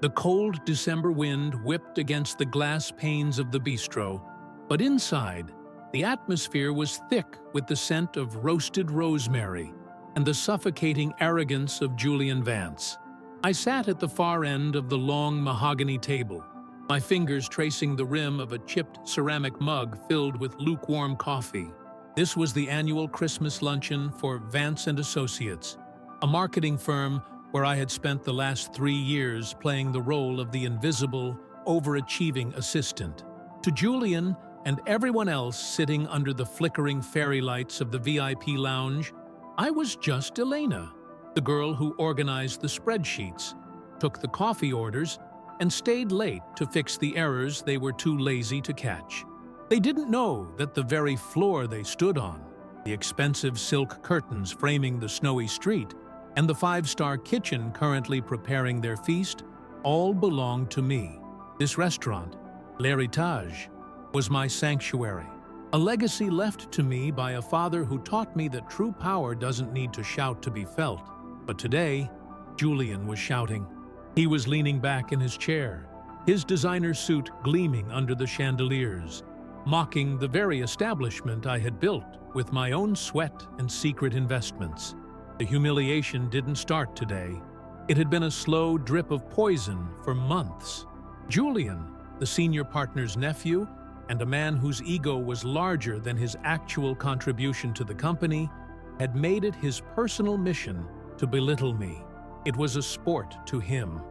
The cold December wind whipped against the glass panes of the bistro, but inside, the atmosphere was thick with the scent of roasted rosemary and the suffocating arrogance of Julian Vance. I sat at the far end of the long mahogany table, my fingers tracing the rim of a chipped ceramic mug filled with lukewarm coffee. This was the annual Christmas luncheon for Vance & Associates, a marketing firm where I had spent the last 3 years playing the role of the invisible, overachieving assistant. To Julian and everyone else sitting under the flickering fairy lights of the VIP lounge, I was just Elena, the girl who organized the spreadsheets, took the coffee orders, and stayed late to fix the errors they were too lazy to catch. They didn't know that the very floor they stood on, the expensive silk curtains framing the snowy street, and the 5-star kitchen currently preparing their feast, all belonged to me. This restaurant, L'Héritage, was my sanctuary, a legacy left to me by a father who taught me that true power doesn't need to shout to be felt. But today, Julian was shouting. He was leaning back in his chair, his designer suit gleaming under the chandeliers, mocking the very establishment I had built with my own sweat and secret investments. The humiliation didn't start today. It had been a slow drip of poison for months. Julian, the senior partner's nephew, and a man whose ego was larger than his actual contribution to the company, had made it his personal mission to belittle me. It was a sport to him.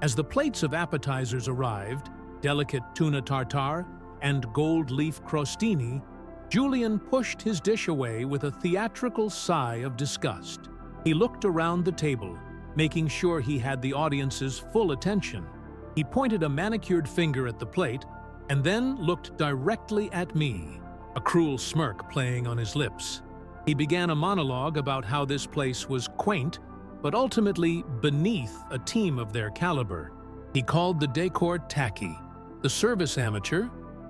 As the plates of appetizers arrived, delicate tuna tartare and gold leaf crostini, Julian pushed his dish away with a theatrical sigh of disgust. He looked around the table, making sure he had the audience's full attention. He pointed a manicured finger at the plate and then looked directly at me, a cruel smirk playing on his lips. He began a monologue about how this place was quaint, but ultimately beneath a team of their caliber. He called the decor tacky, the service amateur,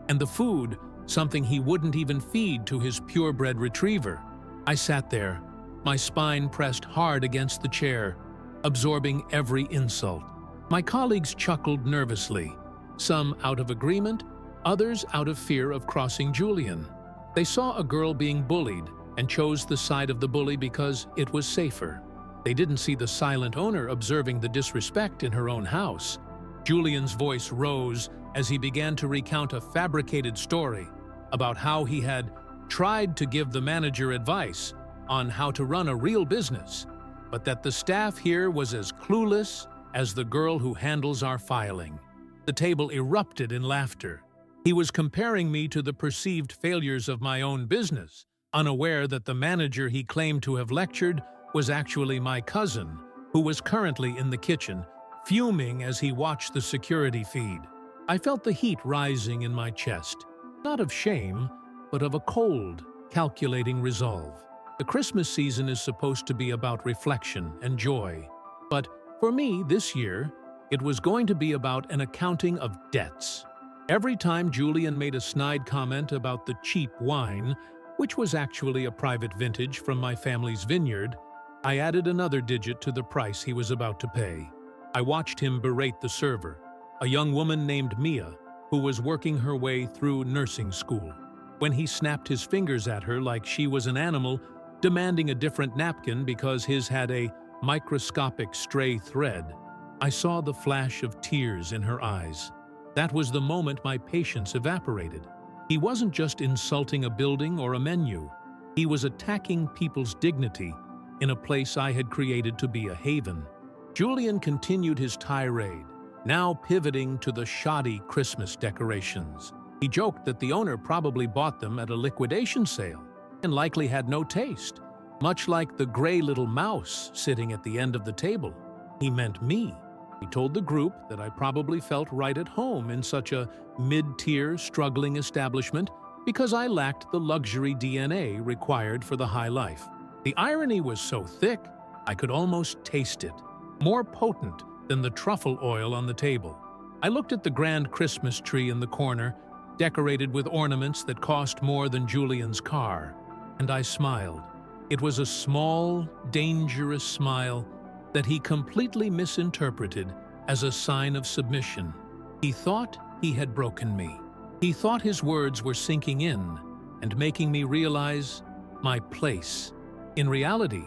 and the food something he wouldn't even feed to his purebred retriever. I sat there, my spine pressed hard against the chair, absorbing every insult. My colleagues chuckled nervously, some out of agreement, others out of fear of crossing Julian. They saw a girl being bullied and chose the side of the bully because it was safer. They didn't see the silent owner observing the disrespect in her own house. Julian's voice rose as he began to recount a fabricated story about how he had tried to give the manager advice on how to run a real business, but that the staff here was as clueless as the girl who handles our filing. The table erupted in laughter. He was comparing me to the perceived failures of my own business, unaware that the manager he claimed to have lectured was actually my cousin, who was currently in the kitchen, fuming as he watched the security feed. I felt the heat rising in my chest, not of shame, but of a cold, calculating resolve. The Christmas season is supposed to be about reflection and joy, but for me this year, it was going to be about an accounting of debts. Every time Julian made a snide comment about the cheap wine, which was actually a private vintage from my family's vineyard, I added another digit to the price he was about to pay. I watched him berate the server, a young woman named Mia, who was working her way through nursing school. When he snapped his fingers at her like she was an animal, demanding a different napkin because his had a microscopic stray thread, I saw the flash of tears in her eyes. That was the moment my patience evaporated. He wasn't just insulting a building or a menu. He was attacking people's dignity in a place I had created to be a haven. Julian continued his tirade, now pivoting to the shoddy Christmas decorations. He joked that the owner probably bought them at a liquidation sale and likely had no taste, much like the gray little mouse sitting at the end of the table. He meant me. He told the group that I probably felt right at home in such a mid-tier, struggling establishment because I lacked the luxury DNA required for the high life. The irony was so thick, I could almost taste it, more potent than the truffle oil on the table. I looked at the grand Christmas tree in the corner, decorated with ornaments that cost more than Julian's car, and I smiled. It was a small, dangerous smile that he completely misinterpreted as a sign of submission. He thought he had broken me. He thought his words were sinking in and making me realize my place. In reality,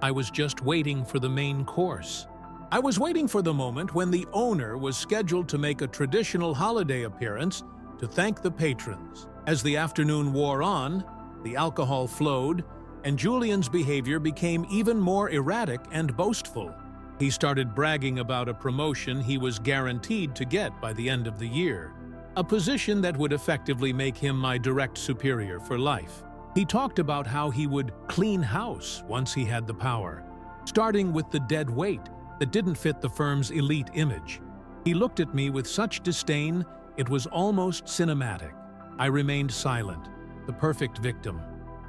I was just waiting for the main course. I was waiting for the moment when the owner was scheduled to make a traditional holiday appearance to thank the patrons. As the afternoon wore on, the alcohol flowed, and Julian's behavior became even more erratic and boastful. He started bragging about a promotion he was guaranteed to get by the end of the year, a position that would effectively make him my direct superior for life. He talked about how he would clean house once he had the power, starting with the dead weight that didn't fit the firm's elite image. He looked at me with such disdain, it was almost cinematic. I remained silent, the perfect victim,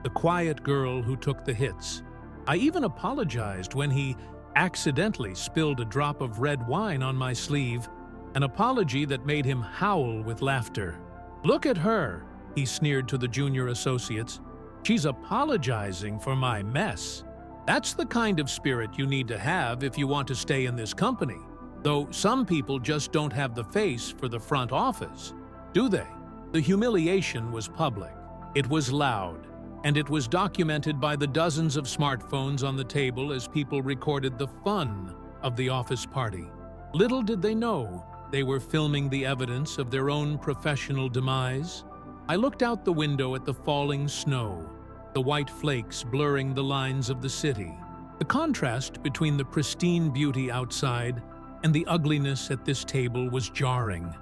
the quiet girl who took the hits. I even apologized when he accidentally spilled a drop of red wine on my sleeve, an apology that made him howl with laughter. "Look at her," he sneered to the junior associates. "She's apologizing for my mess." That's the kind of spirit you need to have if you want to stay in this company. Though some people just don't have the face for the front office, do they? The humiliation was public. It was loud, and it was documented by the dozens of smartphones on the table as people recorded the fun of the office party. Little did they know they were filming the evidence of their own professional demise. I looked out the window at the falling snow, the white flakes blurring the lines of the city. The contrast between the pristine beauty outside and the ugliness at this table was jarring.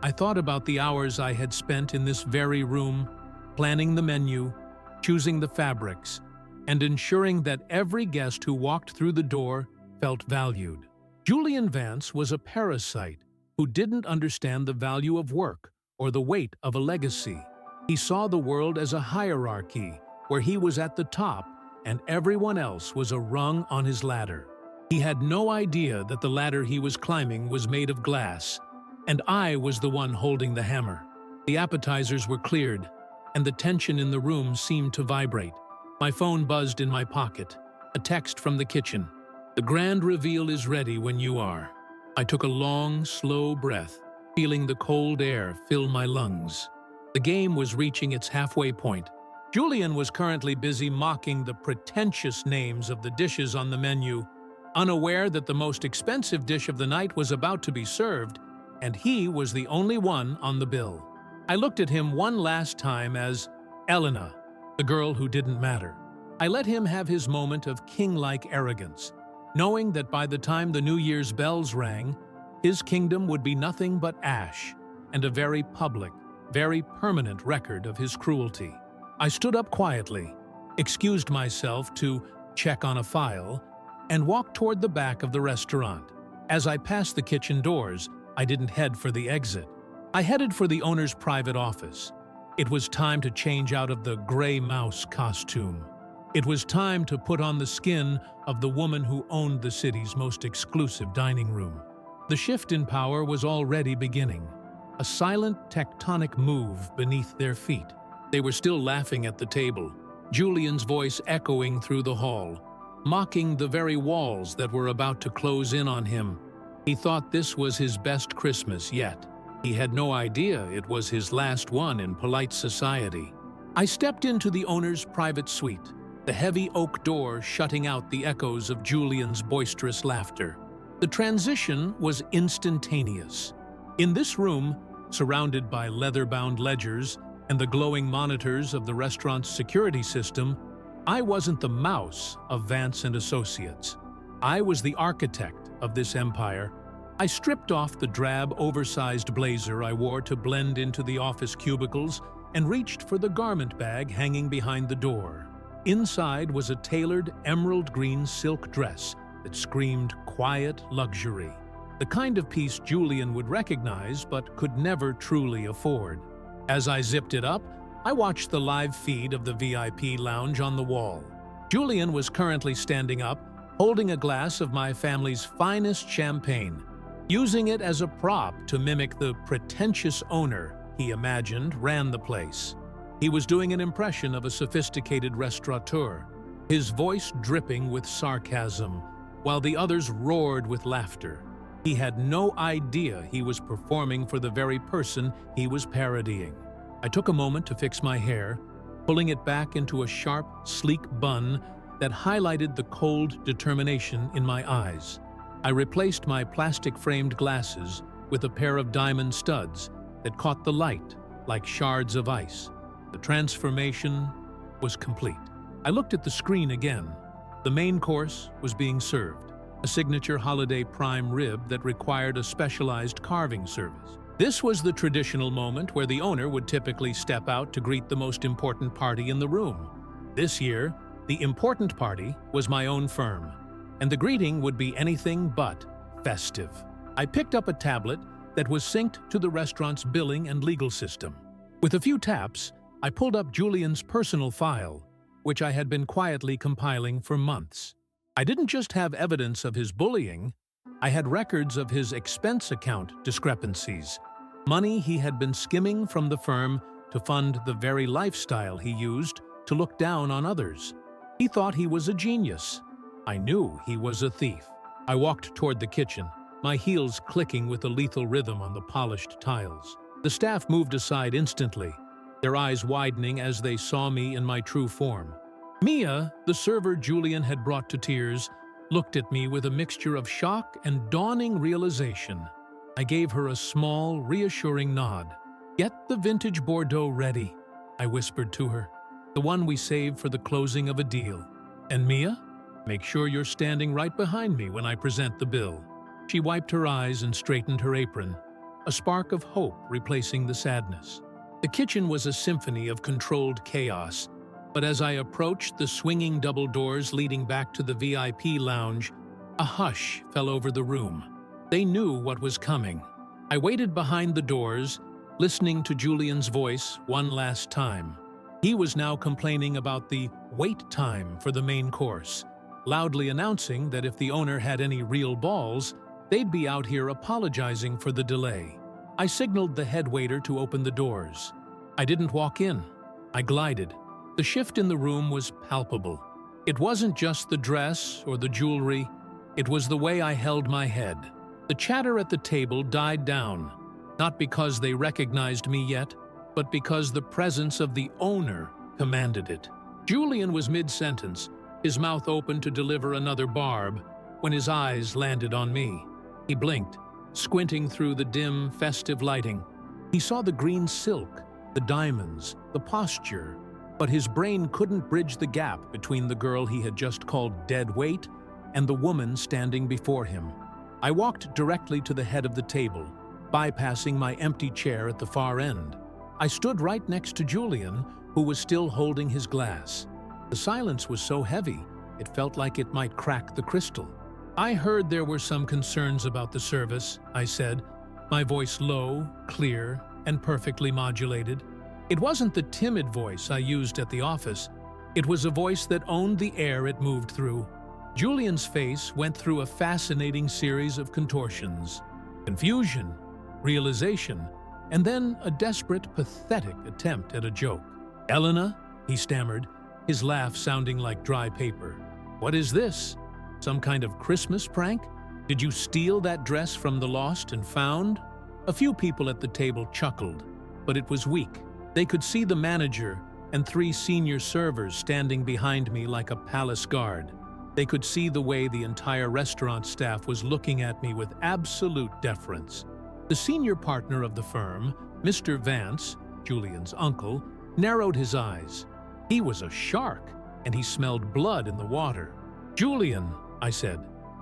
I thought about the hours I had spent in this very room, planning the menu, choosing the fabrics, and ensuring that every guest who walked through the door felt valued. Julian Vance was a parasite who didn't understand the value of work or the weight of a legacy. He saw the world as a hierarchy where he was at the top and everyone else was a rung on his ladder. He had no idea that the ladder he was climbing was made of glass, and I was the one holding the hammer. The appetizers were cleared, and the tension in the room seemed to vibrate. My phone buzzed in my pocket, a text from the kitchen. "The grand reveal is ready when you are." I took a long, slow breath, feeling the cold air fill my lungs. The game was reaching its halfway point. Julian was currently busy mocking the pretentious names of the dishes on the menu, unaware that the most expensive dish of the night was about to be served, and he was the only one on the bill. I looked at him one last time as Elena, the girl who didn't matter. I let him have his moment of king-like arrogance, knowing that by the time the New Year's bells rang, his kingdom would be nothing but ash and a very public, very permanent record of his cruelty. I stood up quietly, excused myself to check on a file, and walked toward the back of the restaurant. As I passed the kitchen doors, I didn't head for the exit. I headed for the owner's private office. It was time to change out of the gray mouse costume. It was time to put on the skin of the woman who owned the city's most exclusive dining room. The shift in power was already beginning, a silent tectonic move beneath their feet. They were still laughing at the table, Julian's voice echoing through the hall, mocking the very walls that were about to close in on him. He thought this was his best Christmas yet. He had no idea it was his last one in polite society. I stepped into the owner's private suite, the heavy oak door shutting out the echoes of Julian's boisterous laughter. The transition was instantaneous. In this room, surrounded by leather-bound ledgers and the glowing monitors of the restaurant's security system, I wasn't the mouse of Vance and Associates. I was the architect of this empire. I stripped off the drab, oversized blazer I wore to blend into the office cubicles and reached for the garment bag hanging behind the door. Inside was a tailored emerald green silk dress that screamed quiet luxury, the kind of piece Julian would recognize but could never truly afford. As I zipped it up, I watched the live feed of the VIP lounge on the wall. Julian was currently standing up, holding a glass of my family's finest champagne, using it as a prop to mimic the pretentious owner he imagined ran the place. He was doing an impression of a sophisticated restaurateur, his voice dripping with sarcasm, while the others roared with laughter. He had no idea he was performing for the very person he was parodying. I took a moment to fix my hair, pulling it back into a sharp, sleek bun that highlighted the cold determination in my eyes. I replaced my plastic-framed glasses with a pair of diamond studs that caught the light like shards of ice. The transformation was complete. I looked at the screen again. The main course was being served, a signature holiday prime rib that required a specialized carving service. This was the traditional moment where the owner would typically step out to greet the most important party in the room. This year, the important party was my own firm, and the greeting would be anything but festive. I picked up a tablet that was synced to the restaurant's billing and legal system. With a few taps, I pulled up Julian's personal file, which I had been quietly compiling for months. I didn't just have evidence of his bullying, I had records of his expense account discrepancies, money he had been skimming from the firm to fund the very lifestyle he used to look down on others. He thought he was a genius. I knew he was a thief. I walked toward the kitchen, my heels clicking with a lethal rhythm on the polished tiles. The staff moved aside instantly, their eyes widening as they saw me in my true form. Mia, the server Julian had brought to tears, looked at me with a mixture of shock and dawning realization. I gave her a small, reassuring nod. "Get the vintage Bordeaux ready," I whispered to her. "The one we saved for the closing of a deal. And Mia, make sure you're standing right behind me when I present the bill." She wiped her eyes and straightened her apron, a spark of hope replacing the sadness. The kitchen was a symphony of controlled chaos, but as I approached the swinging double doors leading back to the VIP lounge, a hush fell over the room. They knew what was coming. I waited behind the doors, listening to Julian's voice one last time. He was now complaining about the wait time for the main course, loudly announcing that if the owner had any real balls, they'd be out here apologizing for the delay. I signaled the head waiter to open the doors. I didn't walk in. I glided. The shift in the room was palpable. It wasn't just the dress or the jewelry, it was the way I held my head. The chatter at the table died down, not because they recognized me yet, but because the presence of the owner commanded it. Julian was mid-sentence, his mouth open to deliver another barb, when his eyes landed on me. He blinked, squinting through the dim, festive lighting. He saw the green silk, the diamonds, the posture, but his brain couldn't bridge the gap between the girl he had just called dead weight and the woman standing before him. I walked directly to the head of the table, bypassing my empty chair at the far end. I stood right next to Julian, who was still holding his glass. The silence was so heavy, it felt like it might crack the crystal. "I heard there were some concerns about the service," I said, my voice low, clear, and perfectly modulated. It wasn't the timid voice I used at the office. It was a voice that owned the air it moved through. Julian's face went through a fascinating series of contortions. Confusion, realization, and then a desperate, pathetic attempt at a joke. "Elena," he stammered, his laugh sounding like dry paper. "What is this? Some kind of Christmas prank? Did you steal that dress from the lost and found?" A few people at the table chuckled, but it was weak. They could see the manager and 3 senior servers standing behind me like a palace guard. They could see the way the entire restaurant staff was looking at me with absolute deference. The senior partner of the firm, Mr. Vance, Julian's uncle, narrowed his eyes. He was a shark, and he smelled blood in the water. "Julian," I said,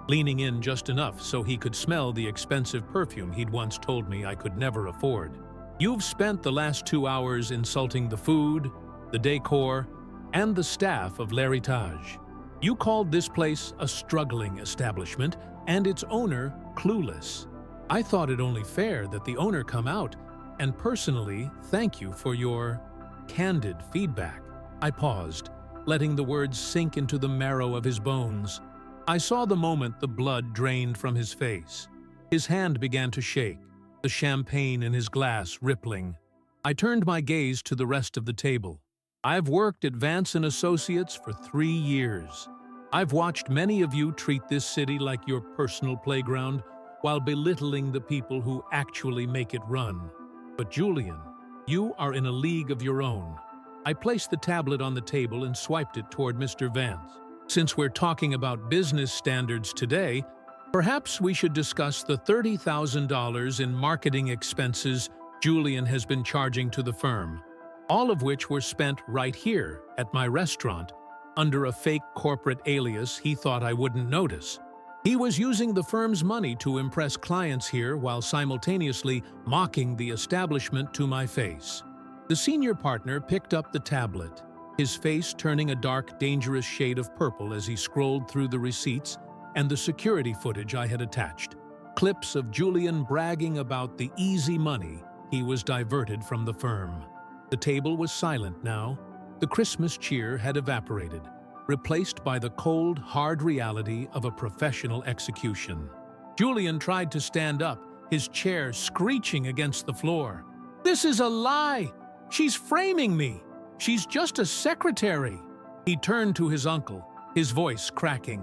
leaning in just enough so he could smell the expensive perfume he'd once told me I could never afford. "You've spent the last 2 hours insulting the food, the decor, and the staff of L'Héritage. You called this place a struggling establishment and its owner clueless. I thought it only fair that the owner come out and personally thank you for your candid feedback." I paused, letting the words sink into the marrow of his bones. I saw the moment the blood drained from his face. His hand began to shake, the champagne in his glass rippling. I turned my gaze to the rest of the table. "I've worked at Vance & Associates for 3 years. I've watched many of you treat this city like your personal playground, while belittling the people who actually make it run. But Julian, you are in a league of your own. I placed the tablet on the table and swiped it toward Mr. Vance. Since we're talking about business standards today, perhaps we should discuss the $30,000 in marketing expenses Julian has been charging to the firm, all of which were spent right here at my restaurant under a fake corporate alias he thought I wouldn't notice. He was using the firm's money to impress clients here while simultaneously mocking the establishment to my face. The senior partner picked up the tablet, his face turning a dark, dangerous shade of purple as he scrolled through the receipts and the security footage I had attached. Clips of Julian bragging about the easy money he was diverted from the firm. The table was silent now. The Christmas cheer had evaporated, replaced by the cold, hard reality of a professional execution. Julian tried to stand up, his chair screeching against the floor. "This is a lie! She's framing me! She's just a secretary!" He turned to his uncle, his voice cracking.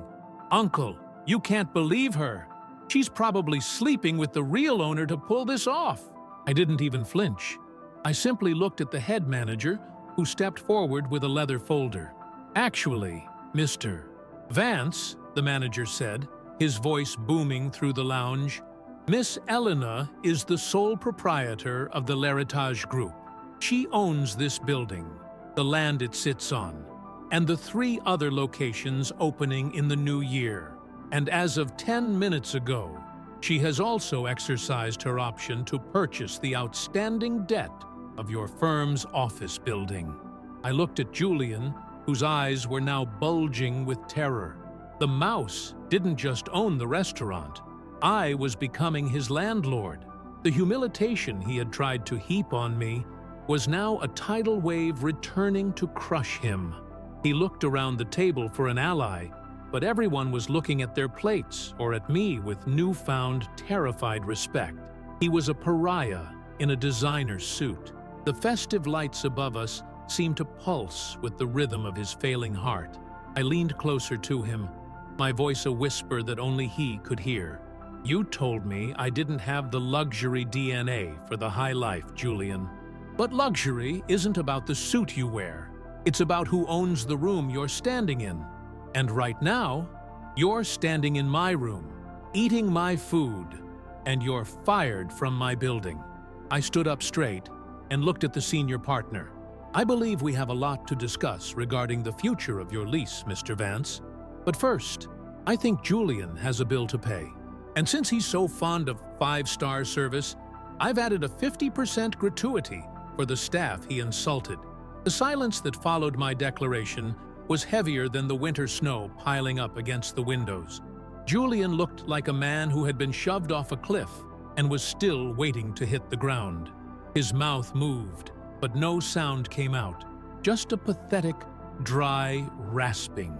"Uncle, you can't believe her! She's probably sleeping with the real owner to pull this off!" I didn't even flinch. I simply looked at the head manager, who stepped forward with a leather folder. "Actually, Mr. Vance," the manager said, his voice booming through the lounge, "Miss Elena is the sole proprietor of the L'Héritage Group. She owns this building, the land it sits on, and the 3 other locations opening in the new year. And as of 10 minutes ago, she has also exercised her option to purchase the outstanding debt of your firm's office building." I looked at Julian, whose eyes were now bulging with terror. The mouse didn't just own the restaurant. I was becoming his landlord. The humiliation he had tried to heap on me was now a tidal wave returning to crush him. He looked around the table for an ally, but everyone was looking at their plates or at me with newfound, terrified respect. He was a pariah in a designer suit. The festive lights above us seemed to pulse with the rhythm of his failing heart. I leaned closer to him, my voice a whisper that only he could hear. "You told me I didn't have the luxury DNA for the high life, Julian. But luxury isn't about the suit you wear. It's about who owns the room you're standing in. And right now, you're standing in my room, eating my food, and you're fired from my building." I stood up straight and looked at the senior partner. "I believe we have a lot to discuss regarding the future of your lease, Mr. Vance. But first, I think Julian has a bill to pay. And since he's so fond of 5-star service, I've added a 50% gratuity for the staff he insulted." The silence that followed my declaration was heavier than the winter snow piling up against the windows. Julian looked like a man who had been shoved off a cliff and was still waiting to hit the ground. His mouth moved, but no sound came out, just a pathetic, dry rasping.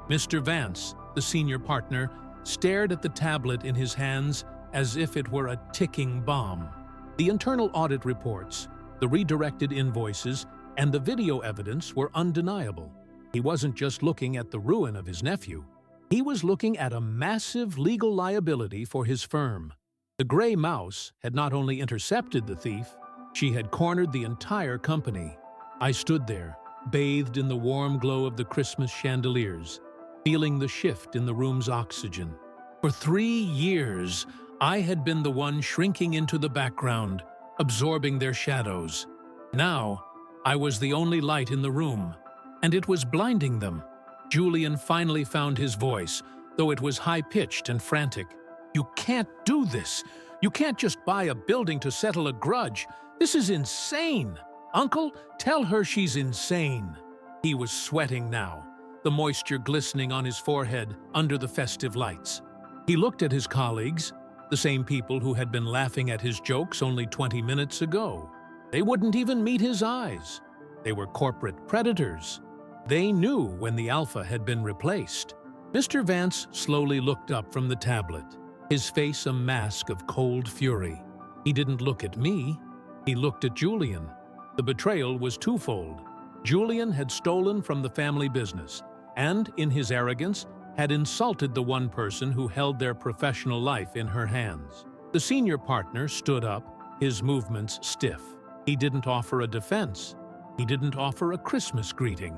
Mr. Vance, the senior partner, stared at the tablet in his hands as if it were a ticking bomb. The internal audit reports, the redirected invoices, and the video evidence were undeniable. He wasn't just looking at the ruin of his nephew. He was looking at a massive legal liability for his firm. The gray mouse had not only intercepted the thief, she had cornered the entire company. I stood there, bathed in the warm glow of the Christmas chandeliers, feeling the shift in the room's oxygen. For 3 years, I had been the one shrinking into the background, absorbing their shadows. Now, I was the only light in the room, and it was blinding them. Julian finally found his voice, though it was high-pitched and frantic. "You can't do this. You can't just buy a building to settle a grudge. This is insane. Uncle, tell her she's insane." He was sweating now, the moisture glistening on his forehead under the festive lights. He looked at his colleagues, the same people who had been laughing at his jokes only 20 minutes ago. They wouldn't even meet his eyes. They were corporate predators. They knew when the alpha had been replaced. Mr. Vance slowly looked up from the tablet, his face a mask of cold fury. He didn't look at me. He looked at Julian. The betrayal was twofold. Julian had stolen from the family business, and, in his arrogance, had insulted the one person who held their professional life in her hands. The senior partner stood up, his movements stiff. He didn't offer a defense. He didn't offer a Christmas greeting.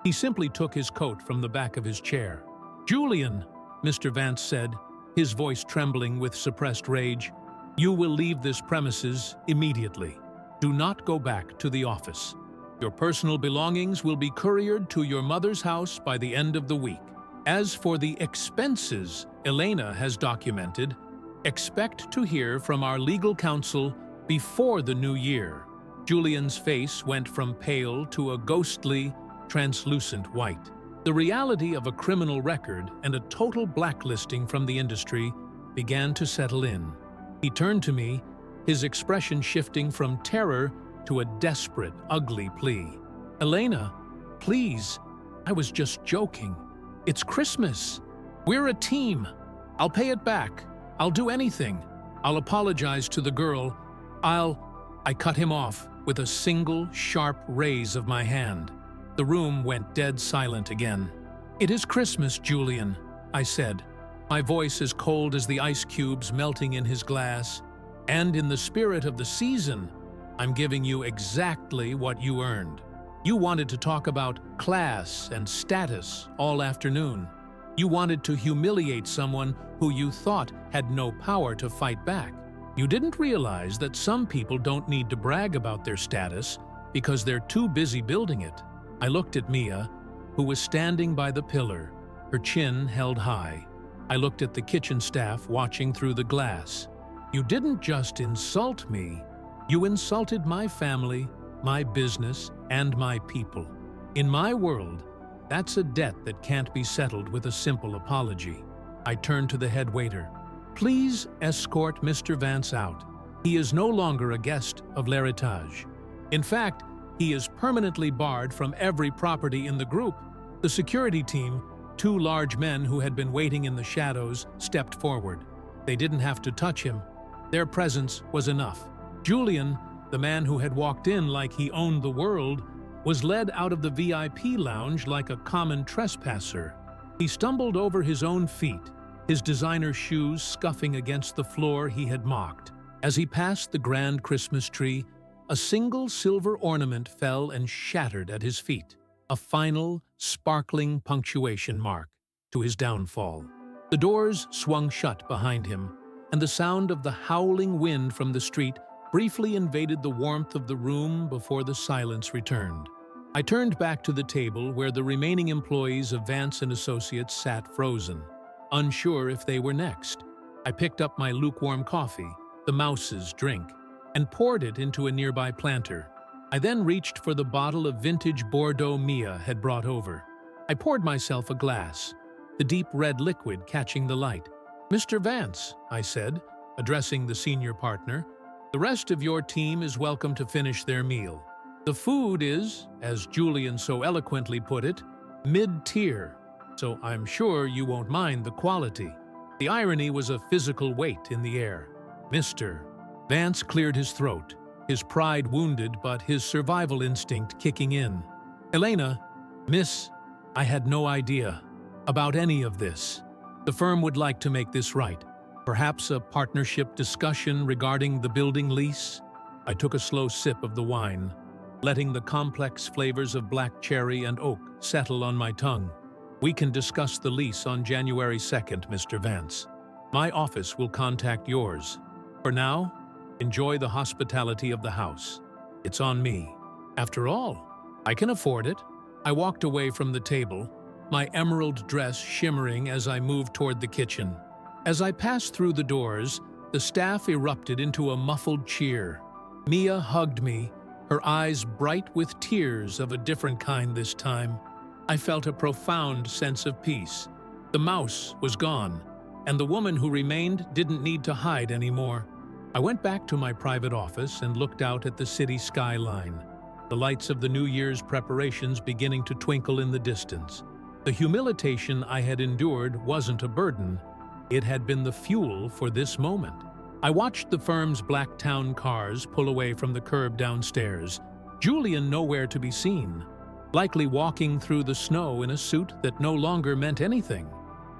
He simply took his coat from the back of his chair. "Julian," Mr. Vance said, his voice trembling with suppressed rage, "you will leave this premises immediately. Do not go back to the office. Your personal belongings will be couriered to your mother's house by the end of the week. As for the expenses Elena has documented, expect to hear from our legal counsel before the new year." Julian's face went from pale to a ghostly, translucent white. The reality of a criminal record and a total blacklisting from the industry began to settle in. He turned to me, his expression shifting from terror to a desperate, ugly plea. "Elena, please, I was just joking. It's Christmas. We're a team. I'll pay it back. I'll do anything. I'll apologize to the girl. I cut him off with a single, sharp raise of my hand. The room went dead silent again. "It is Christmas, Julian," I said, my voice as cold as the ice cubes melting in his glass. "And in the spirit of the season, I'm giving you exactly what you earned. You wanted to talk about class and status all afternoon. You wanted to humiliate someone who you thought had no power to fight back. You didn't realize that some people don't need to brag about their status because they're too busy building it." I looked at Mia, who was standing by the pillar, her chin held high. I looked at the kitchen staff watching through the glass. "You didn't just insult me, you insulted my family, my business, and my people. In my world, that's a debt that can't be settled with a simple apology." I turned to the head waiter. "Please escort Mr. Vance out. He is no longer a guest of L'Héritage. In fact, he is permanently barred from every property in the group." The security team, two large men who had been waiting in the shadows, stepped forward. They didn't have to touch him. Their presence was enough. Julian, the man who had walked in like he owned the world, was led out of the VIP lounge like a common trespasser. He stumbled over his own feet, his designer shoes scuffing against the floor he had mocked. As he passed the grand Christmas tree, a single silver ornament fell and shattered at his feet, a final, sparkling punctuation mark to his downfall. The doors swung shut behind him, and the sound of the howling wind from the street briefly invaded the warmth of the room before the silence returned. I turned back to the table where the remaining employees of Vance & Associates sat frozen, unsure if they were next. I picked up my lukewarm coffee, the mouse's drink, and poured it into a nearby planter. I then reached for the bottle of vintage Bordeaux Mia had brought over. I poured myself a glass, the deep red liquid catching the light. "Mr. Vance," I said, addressing the senior partner, "the rest of your team is welcome to finish their meal. The food is, as Julian so eloquently put it, mid-tier, so I'm sure you won't mind the quality." The irony was a physical weight in the air. "Mr." Vance cleared his throat, his pride wounded but his survival instinct kicking in. "Elena, Miss, I had no idea about any of this. The firm would like to make this right. Perhaps a partnership discussion regarding the building lease?" I took a slow sip of the wine, letting the complex flavors of black cherry and oak settle on my tongue. "We can discuss the lease on January 2nd, Mr. Vance. My office will contact yours. For now, enjoy the hospitality of the house. It's on me. After all, I can afford it." I walked away from the table, my emerald dress shimmering as I moved toward the kitchen. As I passed through the doors, the staff erupted into a muffled cheer. Mia hugged me, her eyes bright with tears of a different kind this time. I felt a profound sense of peace. The mouse was gone, and the woman who remained didn't need to hide anymore. I went back to my private office and looked out at the city skyline, the lights of the New Year's preparations beginning to twinkle in the distance. The humiliation I had endured wasn't a burden. It had been the fuel for this moment. I watched the firm's black town cars pull away from the curb downstairs, Julian nowhere to be seen, likely walking through the snow in a suit that no longer meant anything.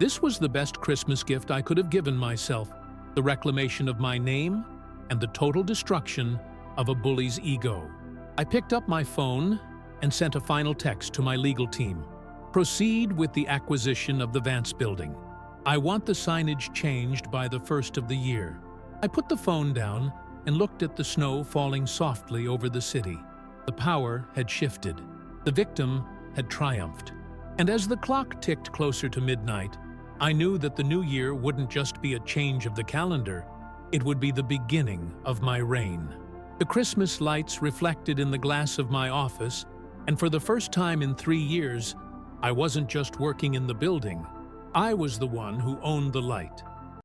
This was the best Christmas gift I could have given myself, the reclamation of my name and the total destruction of a bully's ego. I picked up my phone and sent a final text to my legal team. Proceed with the acquisition of the Vance building. I want the signage changed by the first of the year. I put the phone down and looked at the snow falling softly over the city. The power had shifted. The victim had triumphed. And as the clock ticked closer to midnight, I knew that the new year wouldn't just be a change of the calendar, it would be the beginning of my reign. The Christmas lights reflected in the glass of my office, and for the first time in 3 years, I wasn't just working in the building. I was the one who owned the light.